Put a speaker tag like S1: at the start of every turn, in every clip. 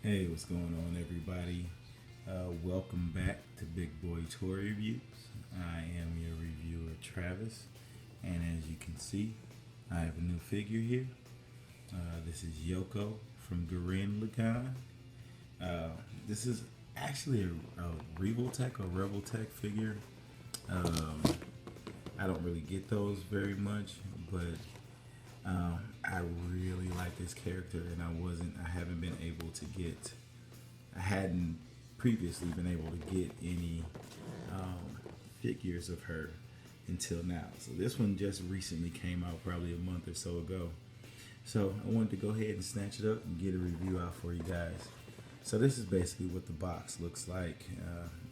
S1: Hey, what's going on, everybody? Welcome back to Big Boy Toy Reviews. I am your reviewer, Travis, and as you can see, I have a new figure here. This is Yoko from Gurren Lagann. This is actually a Revoltech figure. I don't really get those very much, but I really like this character, and I haven't been able to get, I hadn't previously been able to get any figures of her until now. So this one just recently came out, probably a month or so ago. So I wanted to go ahead and snatch it up and get a review out for you guys. So this is basically what the box looks like.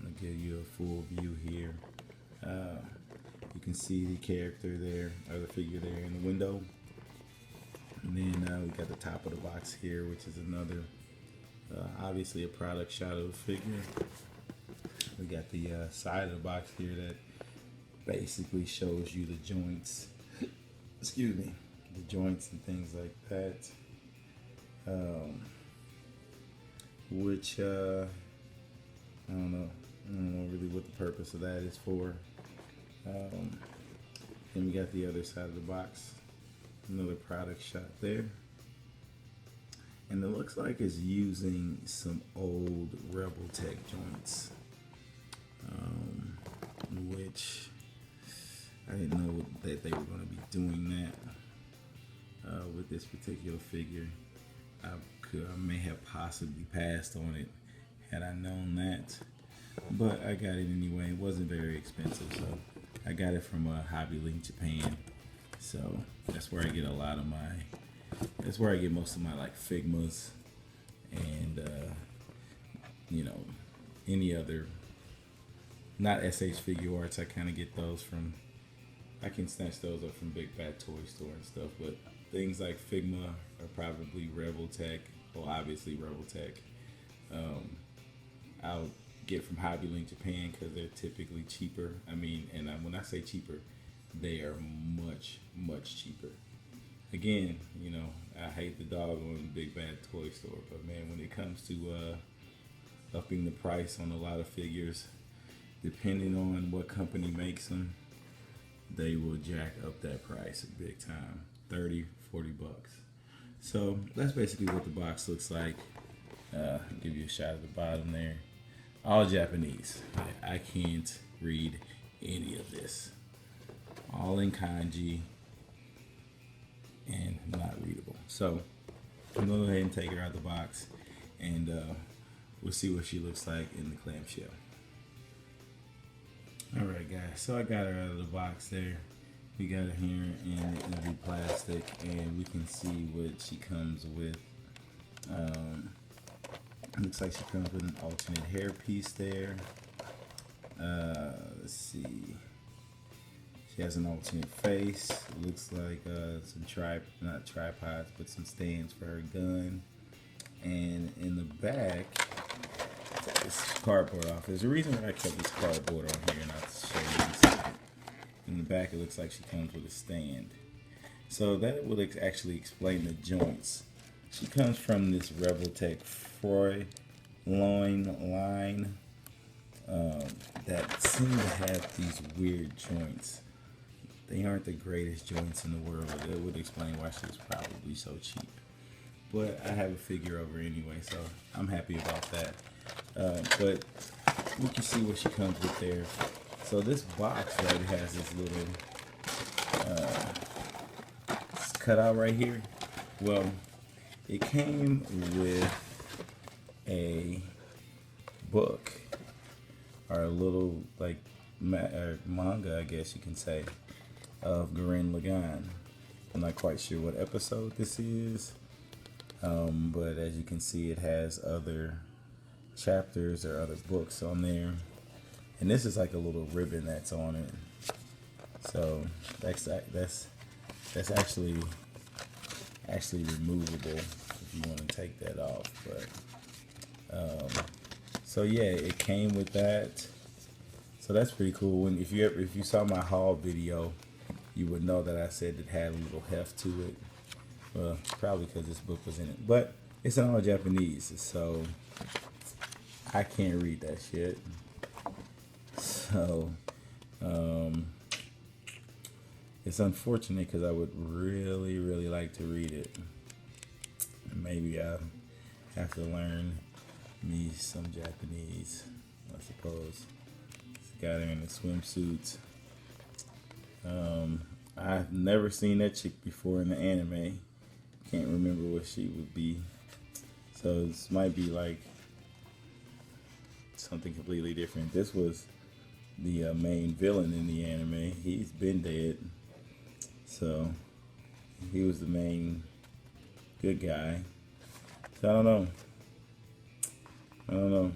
S1: I'll give you a full view here. You can see the character there, or the figure there in the window. And then we got the top of the box here, which is another, obviously a product shot of the figure. We got the side of the box here that basically shows you the joints, excuse me, the joints and things like that. Which, I don't know really what the purpose of that is for. Then we got the other side of the box. Another product shot there, and it looks like it's using some old Revoltech joints, which I didn't know that they were going to be doing that with this particular figure. I may have possibly passed on it had I known that, but I got it anyway. It wasn't very expensive, so I got it from Hobby Link Japan. So that's where I get that's where I get most of my like Figmas and any other not SH Figure Arts. I kind of get those from, I can snatch those up from Big Bad Toy Store and stuff, but things like Figma are probably Revoltech, well obviously Revoltech. I'll get from Hobby Link Japan because they're typically cheaper. I mean, and when I say cheaper, they are much cheaper. Again, I hate the dog on Big Bad Toy Store, but man, when it comes to upping the price on a lot of figures, depending on what company makes them, they will jack up that price big time, 30, 40 bucks. So that's basically what the box looks like. I'll give you a shot at the bottom there. All Japanese. I can't read any of this. All in kanji and not readable. So I'm gonna go ahead and take her out of the box, and we'll see what she looks like in the clamshell. All right, guys. So I got her out of the box there. We got her here in the plastic, and we can see what she comes with. Looks like she comes with an alternate hairpiece there. Let's see. She has an alternate face. It looks like some not tripods, but some stands for her gun. And in the back, this cardboard off. There's a reason why I kept this cardboard on here, and I'll show you in a second. In the back, it looks like she comes with a stand. So that would actually explain the joints. She comes from this Revoltech Freud line that seem to have these weird joints. They aren't the greatest joints in the world. That would explain why she's probably so cheap. But I have a figure of her anyway, so I'm happy about that. But we can see what she comes with there. So this box right has this little cutout right here. Well, it came with a book, or a little like manga, I guess you can say, of Gurren Lagann. I'm not quite sure what episode this is, but as you can see, it has other chapters or other books on there, and this is like a little ribbon that's on it. So that's actually removable if you want to take that off. But so yeah, it came with that. So that's pretty cool. If you saw my haul video, you would know that I said it had a little heft to it. Well, probably because this book was in it. But It's in all Japanese, so I can't read that shit. So it's unfortunate because I would really, really like to read it. Maybe I have to learn me some Japanese, I suppose. This guy there in the swimsuits. I've never seen that chick before in the anime. Can't remember what she would be. So this might be like something completely different. This was the main villain in the anime. He's been dead. So he was the main good guy. So I don't know.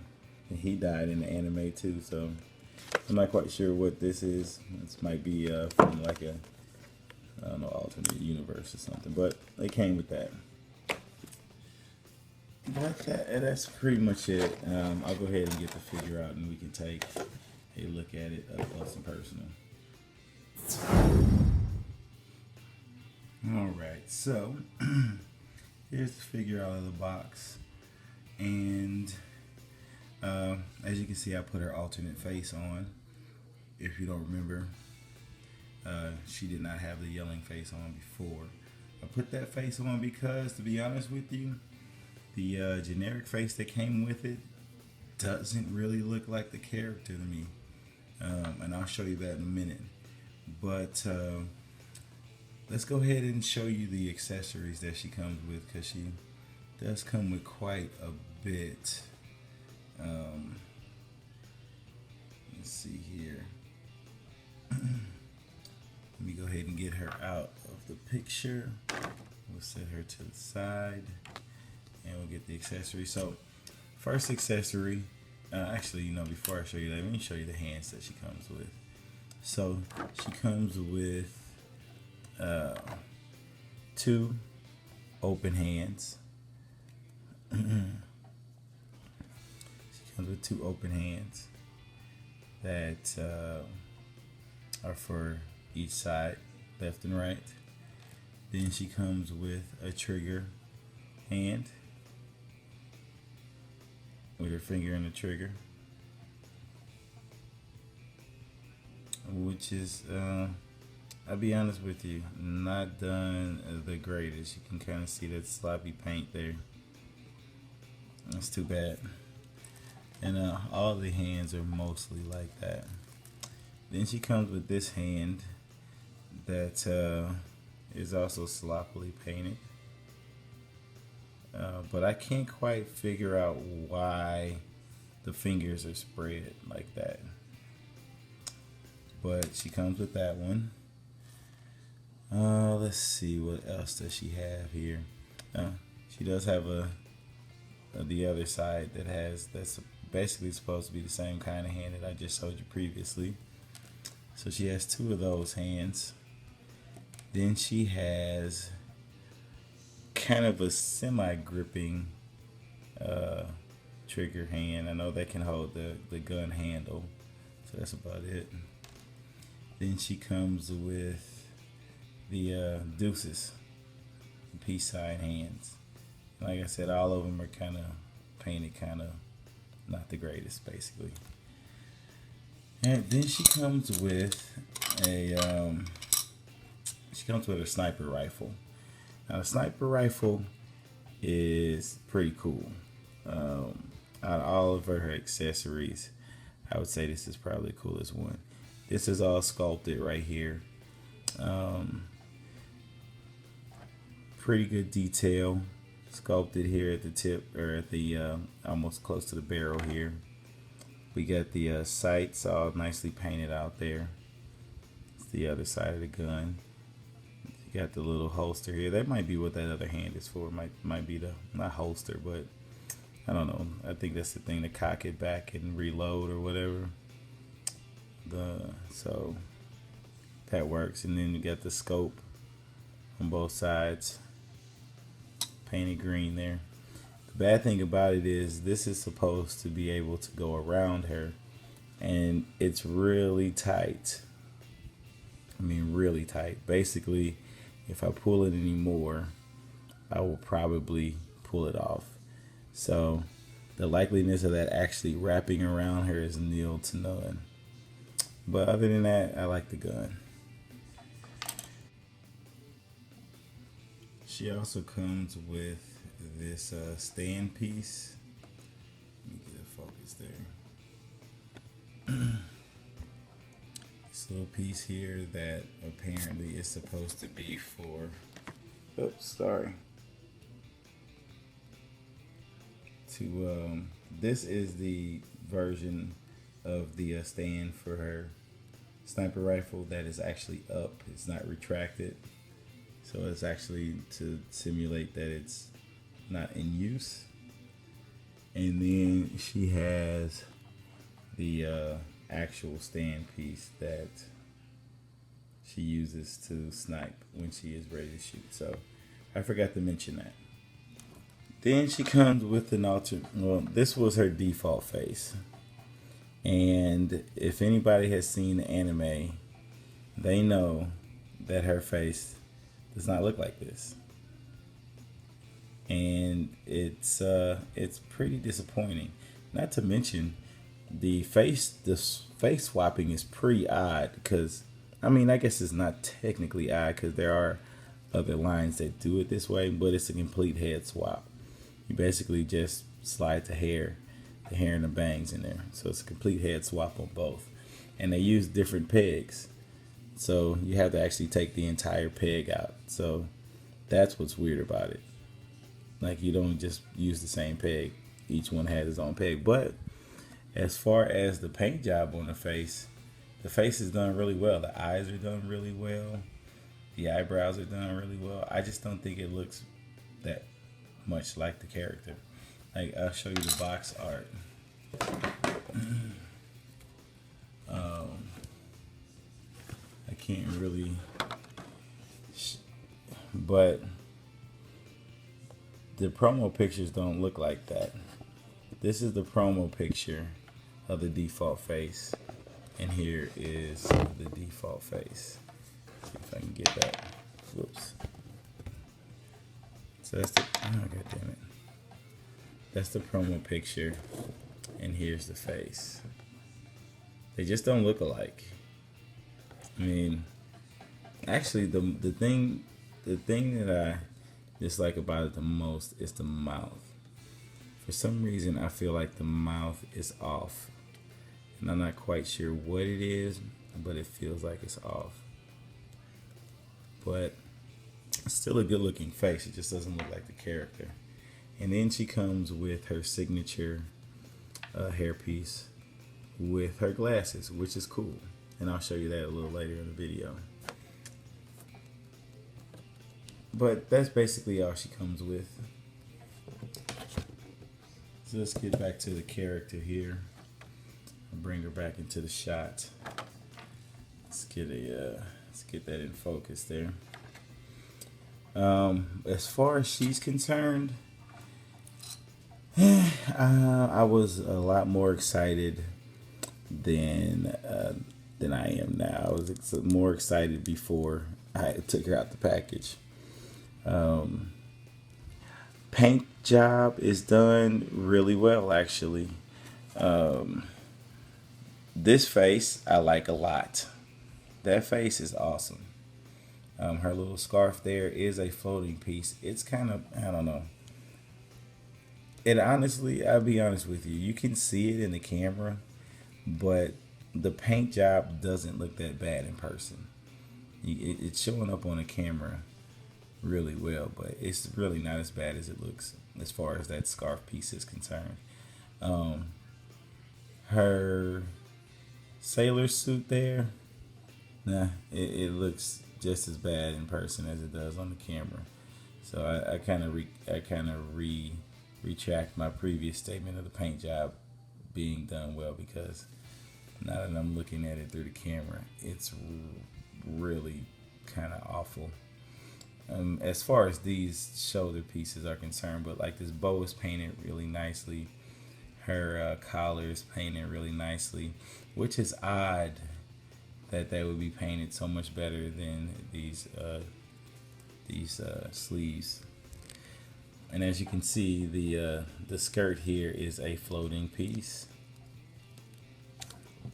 S1: And he died in the anime too, so I'm not quite sure what this is. This might be from like a, I don't know, alternate universe or something. But it came with that. But that's pretty much it. I'll go ahead and get the figure out and we can take a look at it up close and personal. Alright, so here's the figure out of the box. And as you can see, I put her alternate face on. If you don't remember, she did not have the yelling face on before. I put that face on because, to be honest with you, the generic face that came with it doesn't really look like the character to me. And I'll show you that in a minute. But let's go ahead and show you the accessories that she comes with, because she does come with quite a bit. Let's see here. Let me go ahead and get her out of the picture. We'll set her to the side and we'll get the accessory. So first accessory, actually, before I show you that, let me show you the hands that she comes with. So she comes with 2 open hands. She comes with 2 open hands that are for each side, left and right. Then she comes with a trigger hand with her finger in the trigger, which is, I'll be honest with you, not done the greatest. You can kind of see that sloppy paint there. That's too bad. And all the hands are mostly like that. Then she comes with this hand that is also sloppily painted. But I can't quite figure out why the fingers are spread like that. But she comes with that one. Let's see, what else does she have here? She does have the other side that's basically supposed to be the same kind of hand that I just showed you previously. So she has 2 of those hands. Then she has kind of a semi-gripping trigger hand. I know that can hold the gun handle. So that's about it. Then she comes with the deuces, the peace sign hands. Like I said, all of them are kind of painted kind of not the greatest, basically. And then she comes with a sniper rifle. Now the sniper rifle is pretty cool. Out of all of her accessories, I would say this is probably the coolest one. This is all sculpted right here. Pretty good detail. Sculpted here at the tip, or at the almost close to the barrel here. We got the sights all nicely painted out there. It's the other side of the gun. You got the little holster here. That might be what that other hand is for. Might be the, not holster, but I don't know. I think that's the thing to cock it back and reload or whatever. So that works. And then you got the scope on both sides, painted green there. The bad thing about it is this is supposed to be able to go around her, and it's really tight. I mean, really tight. Basically, if I pull it anymore, I will probably pull it off. So the likeliness of that actually wrapping around her is nil to none. But other than that, I like the gun. She also comes with this stand piece. Let me get a focus there. This little piece here that apparently is supposed to be for, oops, sorry. This is the version of the stand for her sniper rifle that is actually up. It's not retracted. So it's actually to simulate that it's not in use. And then she has the actual stand piece that she uses to snipe when she is ready to shoot. So I forgot to mention that. Then she comes with an well, this was her default face. And if anybody has seen the anime, they know that her face does not look like this. And it's pretty disappointing. Not to mention the face swapping is pretty odd, because I mean, I guess it's not technically odd because there are other lines that do it this way, but it's a complete head swap. You basically just slide the hair and the bangs in there. So it's a complete head swap on both. And they use different pegs. So you have to actually take the entire peg out. So that's what's weird about it. Like, you don't just use the same peg. Each one has its own peg. But as far as the paint job on the face is done really well. The eyes are done really well. The eyebrows are done really well. I just don't think it looks that much like the character. Like, I'll show you the box art. I can't really, but the promo pictures don't look like that. This is the promo picture of the default face, and here is the default face. See if I can get that. Whoops. So that's the, oh god damn it. That's the promo picture, and here's the face. They just don't look alike. I mean, actually, the thing that I dislike about it the most is the mouth. For some reason, I feel like the mouth is off, and I'm not quite sure what it is, but it feels like it's off. But it's still a good-looking face. It just doesn't look like the character. And then she comes with her signature hairpiece with her glasses, which is cool. And I'll show you that a little later in the video. But that's basically all she comes with. So let's get back to the character here. I'll bring her back into the shot. Let's get that in focus there. As far as she's concerned, I was a lot more excited than I am now. I was more excited before I took her out the package. Paint job is done really well, actually. This face I like a lot. That face is awesome. Her little scarf there is a floating piece. It's kind of, I don't know. And honestly, I'll be honest with you. You can see it in the camera, but the paint job doesn't look that bad in person. It's showing up on the camera really well, but it's really not as bad as it looks as far as that scarf piece is concerned. Her sailor suit there, it looks just as bad in person as it does on the camera. So I kind of retract my previous statement of the paint job being done well, because now that I'm looking at it through the camera, it's really kind of awful. As far as these shoulder pieces are concerned, but like this bow is painted really nicely. Her collar is painted really nicely, which is odd that they would be painted so much better than these sleeves. And as you can see, the skirt here is a floating piece.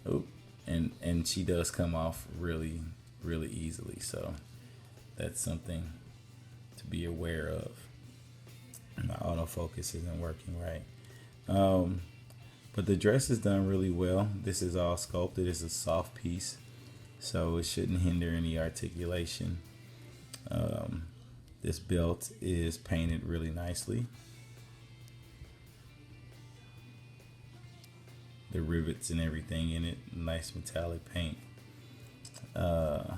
S1: Oh, and she does come off really easily, so that's something to be aware of. My autofocus isn't working right. But the dress is done really well. This is all sculpted. It's a soft piece, so it shouldn't hinder any articulation. This belt is painted really nicely. The rivets and everything in it, nice metallic paint. I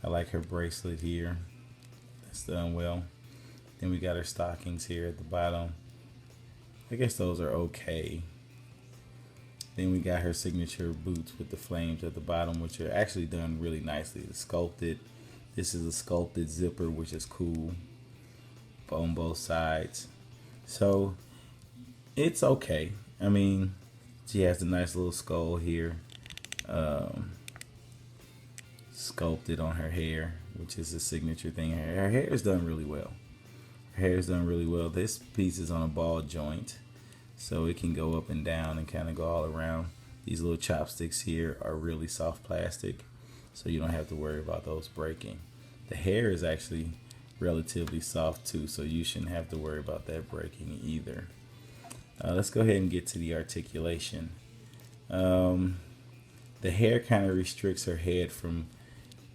S1: like her bracelet here. That's done well. Then we got her stockings here at the bottom. I guess those are okay. Then we got her signature boots with the flames at the bottom, which are actually done really nicely. It's sculpted. This is a sculpted zipper, which is cool on both sides. So it's okay. I mean, she has a nice little skull here, sculpted on her hair, which is a signature thing. Her hair is done really well. Her hair is done really well. This piece is on a ball joint, so it can go up and down and kind of go all around. These little chopsticks here are really soft plastic, so you don't have to worry about those breaking. The hair is actually relatively soft too, so you shouldn't have to worry about that breaking either. Let's go ahead and get to the articulation. The hair kind of restricts her head from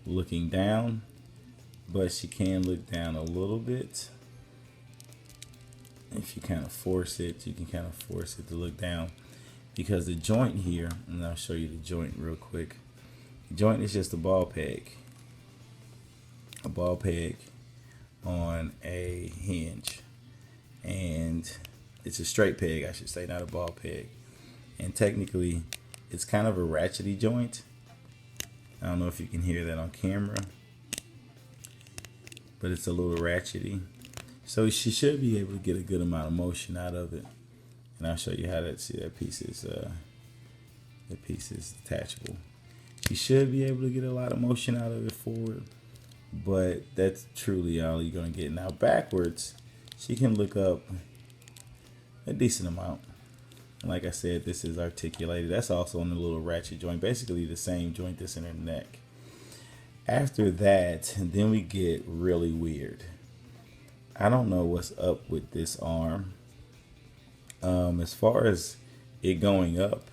S1: looking down, but she can look down a little bit. If you kind of force it, you can kind of force it to look down, because the joint here, and I'll show you the joint real quick. The joint is just a ball peg on a hinge, and it's a straight peg, I should say, not a ball peg. And technically, it's kind of a ratchety joint. I don't know if you can hear that on camera, but it's a little ratchety. So she should be able to get a good amount of motion out of it. And I'll show you how that, see, that piece is detachable. She should be able to get a lot of motion out of it forward, but that's truly all you're gonna get. Now backwards, she can look up a decent amount. And like I said, this is articulated. That's also on the little ratchet joint, basically the same joint that's in her neck. After that, then we get really weird. I don't know what's up with this arm. As far as it going up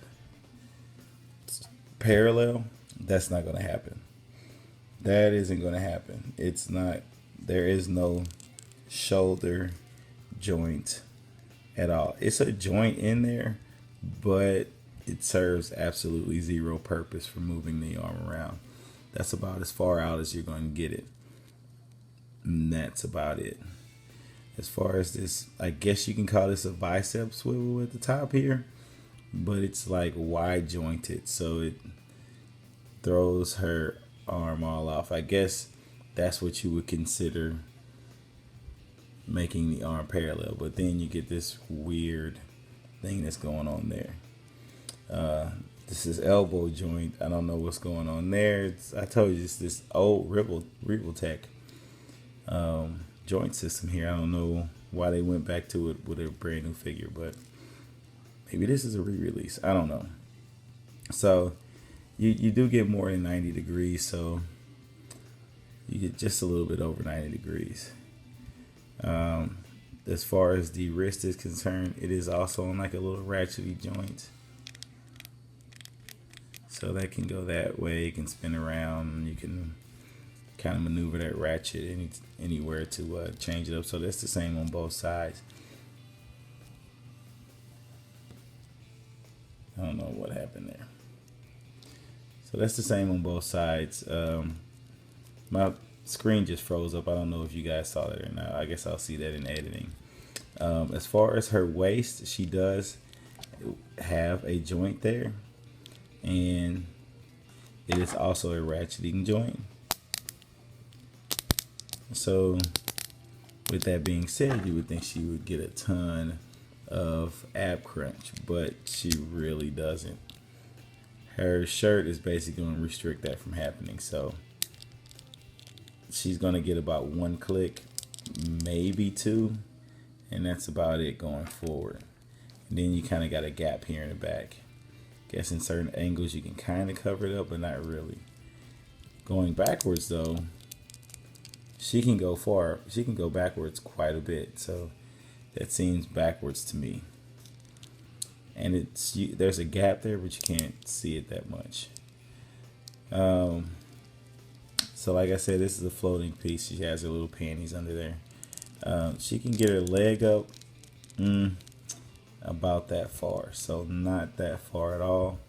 S1: parallel, that's not going to happen. That isn't going to happen. It's not. There is no shoulder joint at all. It's a joint in there, but it serves absolutely zero purpose for moving the arm around. That's about as far out as you're going to get it. And that's about it. As far as this, I guess you can call this a bicep swivel at the top here, but it's like wide jointed, so it throws her arm all off. I guess that's what you would consider making the arm parallel, but then you get this weird thing that's going on there. This is elbow joint. I don't know what's going on there. I told you it's this old Revoltech joint system here. I don't know why they went back to it with a brand new figure, but maybe this is a re-release. I don't know. So you do get more than 90 degrees, so you get just a little bit over 90 degrees. As far as the wrist is concerned, it is also on like a little ratchety joint, so that can go that way. It can spin around, and you can kind of maneuver that ratchet anywhere to change it up. So that's the same on both sides. I don't know what happened there. So that's the same on both sides. My screen just froze up. I don't know if you guys saw that or not. I guess I'll see that in editing. As far as her waist, she does have a joint there, and it is also a ratcheting joint. So with that being said, you would think she would get a ton of ab crunch, but she really doesn't. Her shirt is basically going to restrict that from happening, so she's going to get about one click maybe 2, and that's about it going forward. And then you kind of got a gap here in the back. Guess in certain angles you can kind of cover it up, but not really. Going backwards though, she can go far. She can go backwards quite a bit. So that seems backwards to me. And there's a gap there, but you can't see it that much. So like I said, this is a floating piece. She has her little panties under there. She can get her leg up about that far. So not that far at all.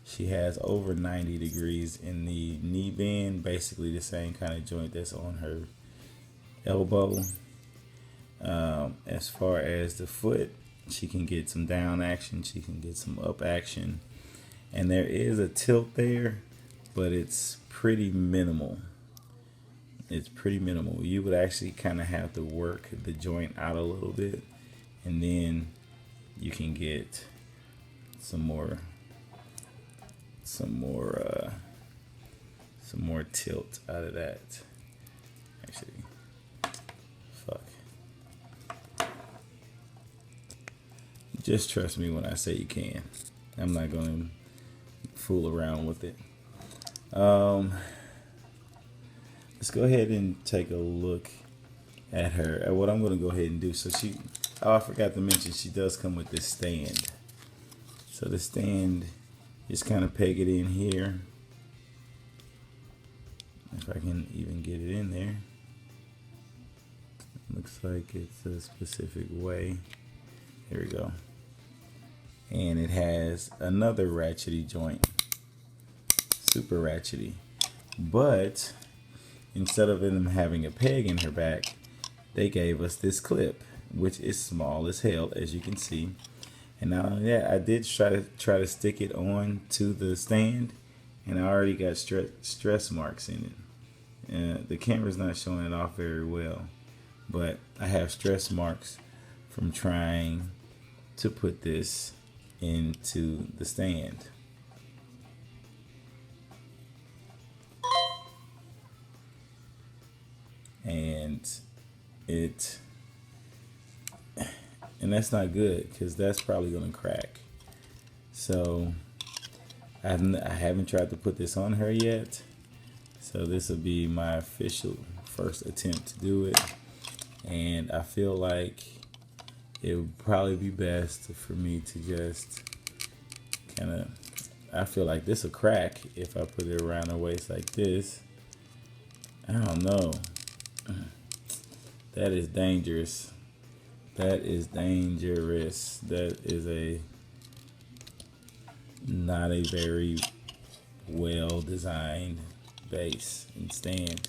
S1: She has over 90 degrees in the knee bend, basically the same kind of joint that's on her elbow. As far as the foot, she can get some down action, she can get some up action, and there is a tilt there, but it's pretty minimal. It's pretty minimal. You would actually kind of have to work the joint out a little bit, and then you can get some more tilt out of that. Actually, fuck. Just trust me when I say you can. I'm not going to fool around with it. Let's go ahead and take a look at her. At what I'm going to go ahead and do. So I forgot to mention, she does come with this stand. So the stand, just kind of peg it in here. If I can even get it in there. Looks like it's a specific way. There we go. And it has another ratchety joint. Super ratchety. But instead of them having a peg in her back, they gave us this clip, which is small as hell, as you can see. And not only that, I did try to stick it on to the stand, and I already got stress marks in it. The camera's not showing it off very well, but I have stress marks from trying to put this into the stand. And that's not good, because that's probably going to crack. So I haven't tried to put this on her yet. So this will be my official first attempt to do it. And I feel like it would probably be best for me to just kind of, I feel like this will crack if I put it around her waist like this. I don't know. That is dangerous. That is dangerous. That is not a very well designed base and stand.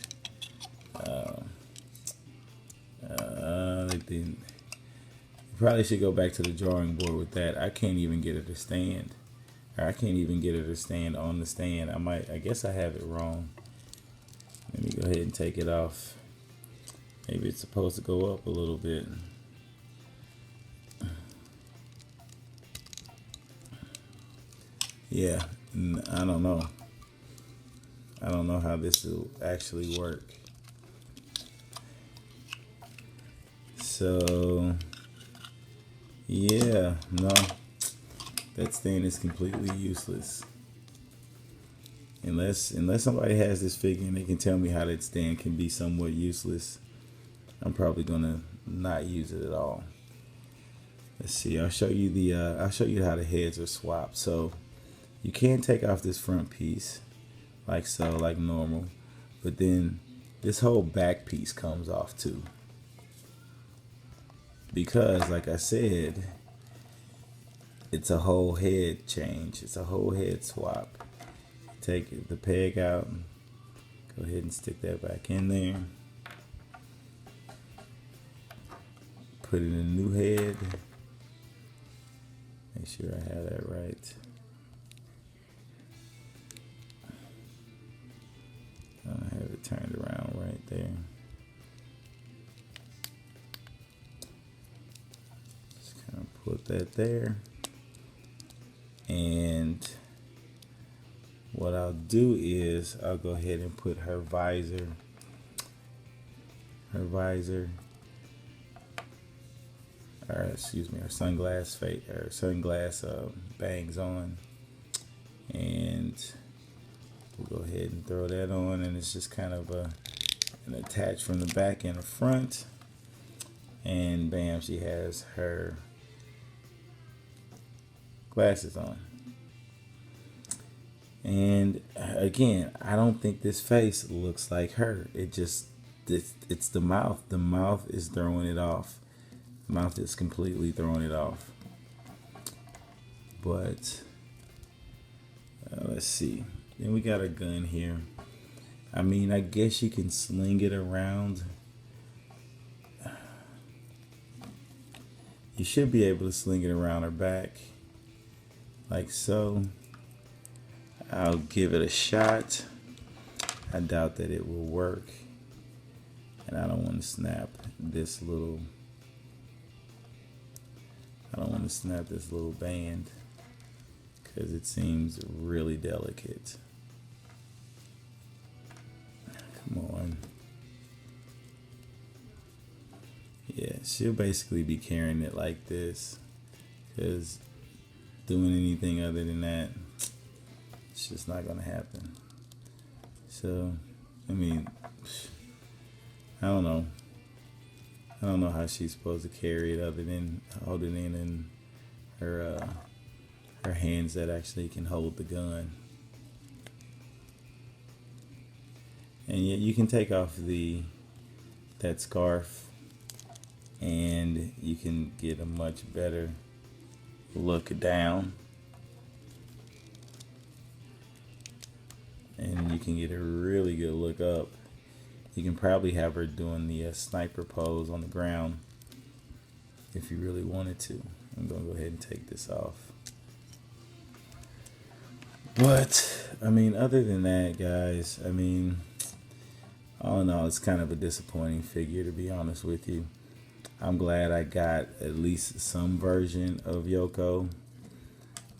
S1: Probably should go back to the drawing board with that. I can't even get her to stand. Or I can't even get her to stand on the stand. I guess I have it wrong. Let me go ahead and take it off. Maybe it's supposed to go up a little bit. Yeah, I don't know. I don't know how this will actually work. So, yeah, no, that stand is completely useless. Unless somebody has this figure and they can tell me how that stand can be somewhat useless, I'm probably gonna not use it at all. Let's see. I'll show you how the heads are swapped. So you can take off this front piece, like so, like normal, but then this whole back piece comes off too. Because, like I said, it's a whole head change. It's a whole head swap. Take the peg out. Go ahead and stick that back in there. Put in a new head. Make sure I have that right. I have it turned around right there. Just kind of put that there. And what I'll do is I'll go ahead and put her visor or excuse me, her sunglass bangs on, and we'll go ahead and throw that on, and it's just kind of an attach from the back and the front, and bam, she has her glasses on. And again, I don't think this face looks like her. It's the mouth. The mouth is throwing it off. The mouth is completely throwing it off. But let's see. Then we got a gun here. I mean, I guess you can sling it around. You should be able to sling it around her back, like so. I'll give it a shot. I doubt that it will work. And I don't want to snap this little band because it seems really delicate. Come on. Yeah, she'll basically be carrying it like this, because doing anything other than that, it's just not gonna happen. So, I mean, I don't know how she's supposed to carry it other than holding it in her hands that actually can hold the gun. And yet you can take off that scarf, and you can get a much better look down, and you can get a really good look up. You can probably have her doing the sniper pose on the ground if you really wanted to. I'm gonna go ahead and take this off. But I mean, other than that, guys, I mean, all in all, it's kind of a disappointing figure, to be honest with you. I'm glad I got at least some version of Yoko,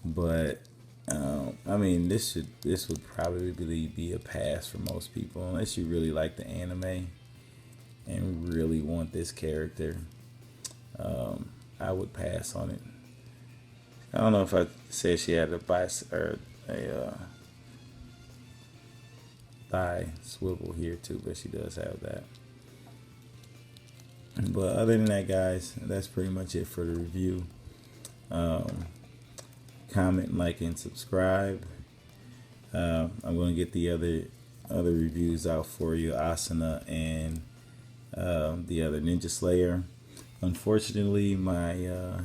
S1: but I mean, this would probably be a pass for most people, unless you really like the anime and really want this character. I would pass on it. I don't know if I said she had a thigh swivel here too, but she does have that. But other than that, guys, that's pretty much it for the review. Comment, like, and subscribe. I'm going to get the other reviews out for you, Asuna and the other Ninja Slayer. Unfortunately, my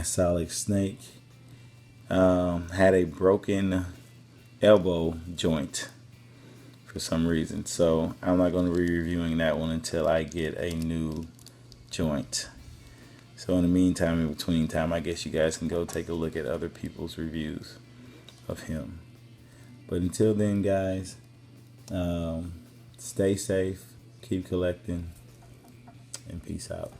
S1: Solid Snake had a broken elbow joint for some reason, so I'm not going to be reviewing that one until I get a new joint. So in the meantime, in between time, I guess you guys can go take a look at other people's reviews of him. But until then, guys, stay safe, keep collecting, and peace out.